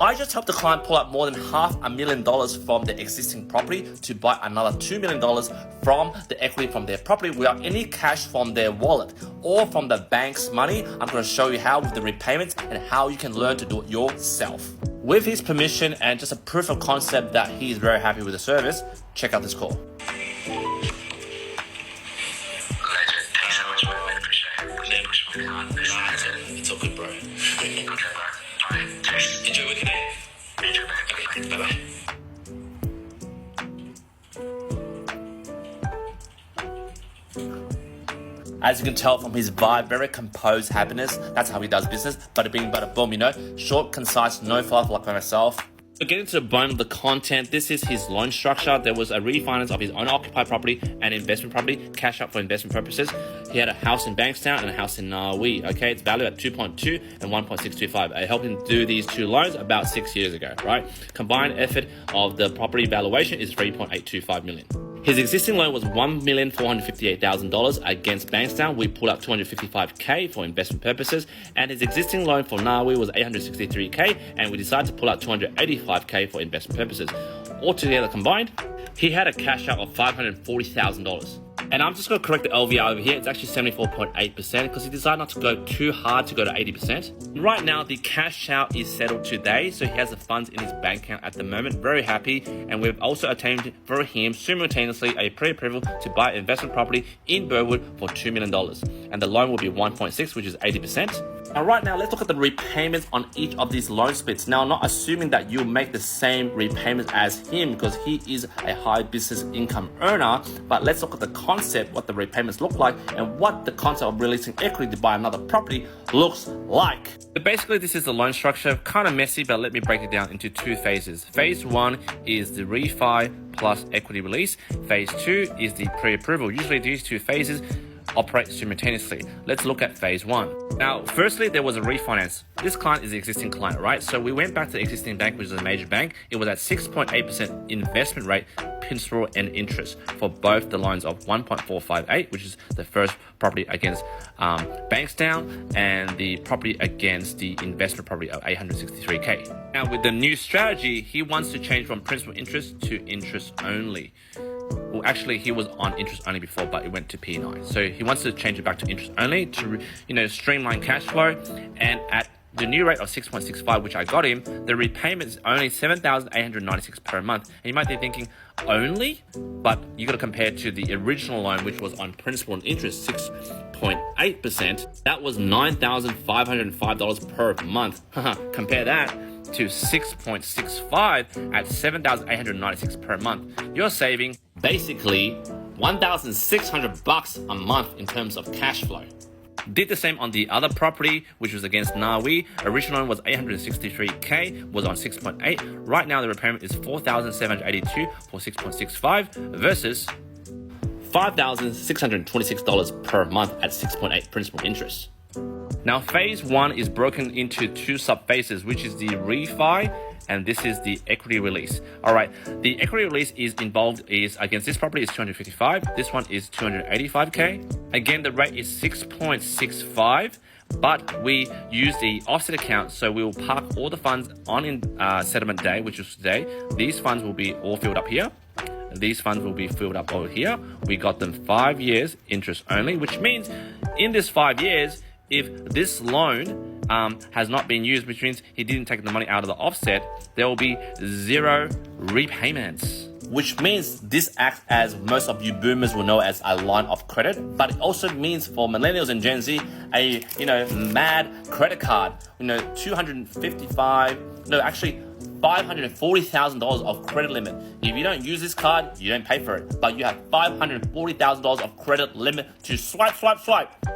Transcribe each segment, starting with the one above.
I just helped the client pull out more than $500,000 from the existing property to buy another $2 million from the equity from their property without any cash from their wallet or from the bank's money. I'm going to show you how with the repayments and how you can learn to do it yourself. With his permission and just a proof of concept that he is very happy with the service, check out this call. It's all good, bro. Okay, bro. Alright, enjoy working day. Enjoy, man. Okay, bye-bye. As you can tell from his vibe, very composed happiness. That's how he does business. Bada bing, bada boom, you know. Short, concise, no fluff like myself. So getting to the bone of the content, this is his loan structure. There was a refinance of his own occupied property and investment property, cash out for investment purposes. He had a house in Bankstown and a house in Nawi. Okay, it's valued at 2.2 and 1.625. I helped him do these two loans about 6 years ago, right? Combined effort of the property valuation is 3.825 million. His existing loan was $1,458,000 against Bankstown. We pulled out $255K for investment purposes, and his existing loan for Nawi was $863K, and we decided to pull out $285K for investment purposes. Altogether combined, he had a cash out of $540,000. And I'm just going to correct the LVR over here. It's actually 74.8% because he decided not to go too hard to go to 80%. Right now, the cash out is settled today. So he has the funds in his bank account at the moment. Very happy. And we've also obtained for him simultaneously a pre-approval to buy investment property in Burwood for $2 million. And the loan will be 1.6, which is 80%. Now, right now, let's look at the repayments on each of these loan splits. Now, not assuming that you'll make the same repayments as him because he is a high business income earner, but let's look at the concept, what the repayments look like, and what the concept of releasing equity to buy another property looks like. So basically, this is the loan structure, kind of messy, but let me break it down into two phases. Phase one is the refi plus equity release. Phase two is the pre-approval. Usually these two phases operate simultaneously. Let's look at phase one. Now, firstly, there was a refinance. This client is the existing client, right? So we went back to the existing bank, which is a major bank. It was at 6.8% investment rate, principal and interest for both the loans of 1.458, which is the first property against Bankstown, and the property against the investment property of 863K. Now, with the new strategy, he wants to change from principal interest to interest only. Well, actually, he was on interest only before, but it went to P9. So he wants to change it back to interest only to, streamline cash flow. And at the new rate of 6.65, which I got him, the repayment is only $7,896 per month. And you might be thinking, only? But you got to compare to the original loan, which was on principal and interest, 6.8%. That was $9,505 per month. Compare that to 6.65 at $7,896 per month. You're saving basically $1,600 a month in terms of cash flow. Did the same on the other property, which was against Nawi. Original one was 863K, was on 6.8. Right now the repayment is 4,782 for 6.65 versus $5,626 per month at 6.8 principal interest. Now, phase one is broken into two sub-phases, which is the refi and this is the equity release. All right, the equity release is involved is against this property is 255. This one is 285K. Again, the rate is 6.65, but we use the offset account, so we will park all the funds on in settlement day, which is today. These funds will be all filled up here. These funds will be filled up over here. We got them 5 years interest only, which means in this 5 years, if this loan has not been used, which means he didn't take the money out of the offset, there will be 0 repayments. Which means this acts as most of you boomers will know as a line of credit, but it also means for millennials and Gen Z, a mad credit card. $540,000 of credit limit. If you don't use this card, you don't pay for it, but you have $540,000 of credit limit to swipe.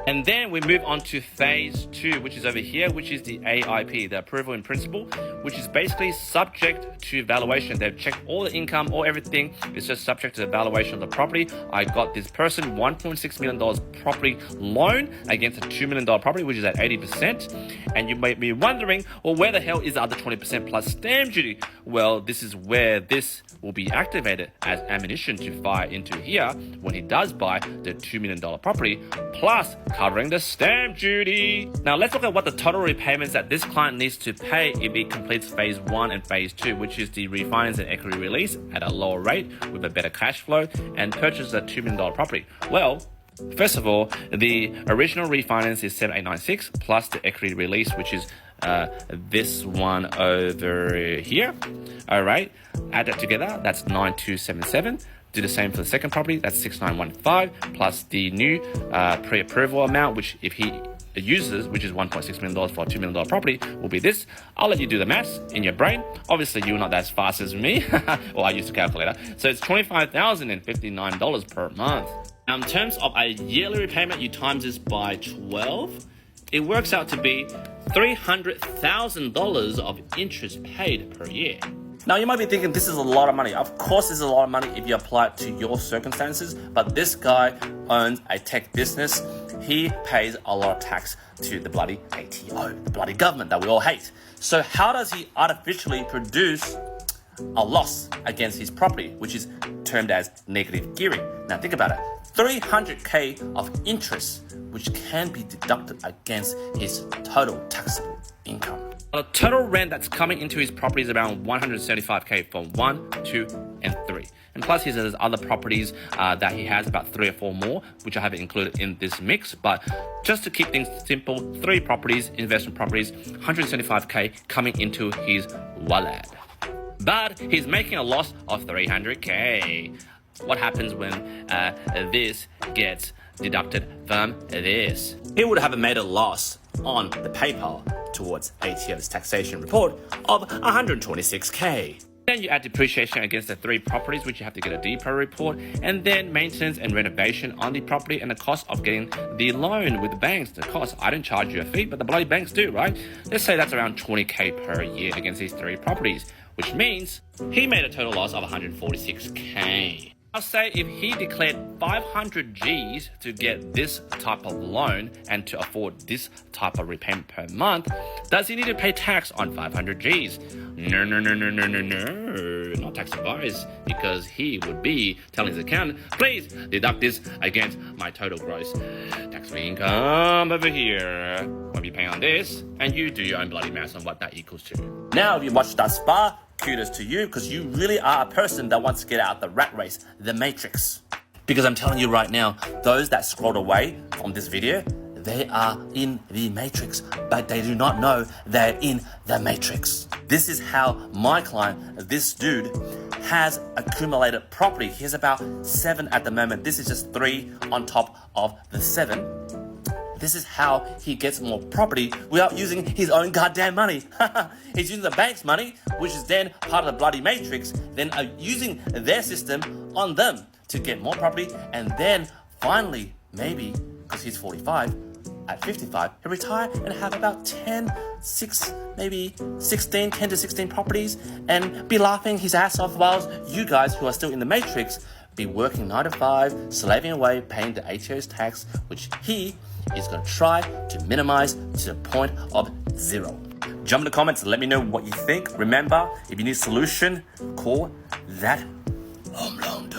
And then we move on to phase two, which is over here, which is the AIP, the approval in principle, which is basically subject to valuation. They've checked all the income, all everything. It's just subject to the valuation of the property. I got this person $1.6 million property loan against a $2 million property, which is at 80%. And you may be wondering, well, where the hell is the other 20% plus stamp duty? duty. Well, this is where this will be activated as ammunition to fire into here when he does buy the $2 million property, plus covering the stamp duty. Now let's look at what the total repayments that this client needs to pay if he completes phase 1 and phase 2, which is the refinance and equity release at a lower rate with a better cash flow and purchase a $2 million property. Well, first of all, the original refinance is 7896 plus the equity release, which is this one over here. All right, add that together, that's 9277. Do the same for the second property, that's 6915 plus the new pre-approval amount, which if he uses, which is $1.6 million for a $2 million property, will be this. I'll let you do the maths in your brain. Obviously, you're not as fast as me. Well, I used a calculator. So it's $25,059 per month. Now, in terms of a yearly repayment, you times this by 12. It works out to be $300,000 of interest paid per year. Now, you might be thinking this is a lot of money. Of course, this is a lot of money if you apply it to your circumstances, but this guy owns a tech business. He pays a lot of tax to the bloody ATO, the bloody government that we all hate. So how does he artificially produce a loss against his property, which is termed as negative gearing? Now, think about it. 300K of interest, which can be deducted against his total taxable income. The total rent that's coming into his property is around 175K for 1, 2, and 3. And plus he has other properties that he has, about 3 or 4 more, which I haven't included in this mix. But just to keep things simple, 3 properties, investment properties, 175K coming into his wallet. But he's making a loss of 300K. What happens when this gets deducted from this? He would have made a loss on the paper towards ATO's taxation report of 126K. Then you add depreciation against the 3 properties, which you have to get a depot report, and then maintenance and renovation on the property and the cost of getting the loan with the banks. The cost, I don't charge you a fee, but the bloody banks do, right? Let's say that's around 20K per year against these 3 properties, which means he made a total loss of 146K. I'll say if he declared 500 G's to get this type of loan and to afford this type of repayment per month, does he need to pay tax on 500 G's? No, not tax advice, because he would be telling his accountant, please deduct this against my total gross taxable income over here. I'll be paying on this, and you do your own bloody maths on what that equals to. Now, if you watched thus far, kudos to you, because you really are a person that wants to get out of the rat race, the matrix. Because I'm telling you right now, those that scrolled away from this video, they are in the matrix, but they do not know they're in the matrix. This is how my client, this dude, has accumulated property. He has about 7 at the moment. This is just 3 on top of the 7. This is how he gets more property without using his own goddamn money. He's using the bank's money, which is then part of the bloody matrix, then using their system on them to get more property, and then finally, maybe, because he's 45, at 55, he'll retire and have about 10 to 16 properties and be laughing his ass off while you guys who are still in the matrix be working 9 to 5, slaving away, paying the ATO's tax, which he is going to try to minimize to the point of 0. Jump in the comments and let me know what you think. Remember, if you need a solution, call that home loan dude.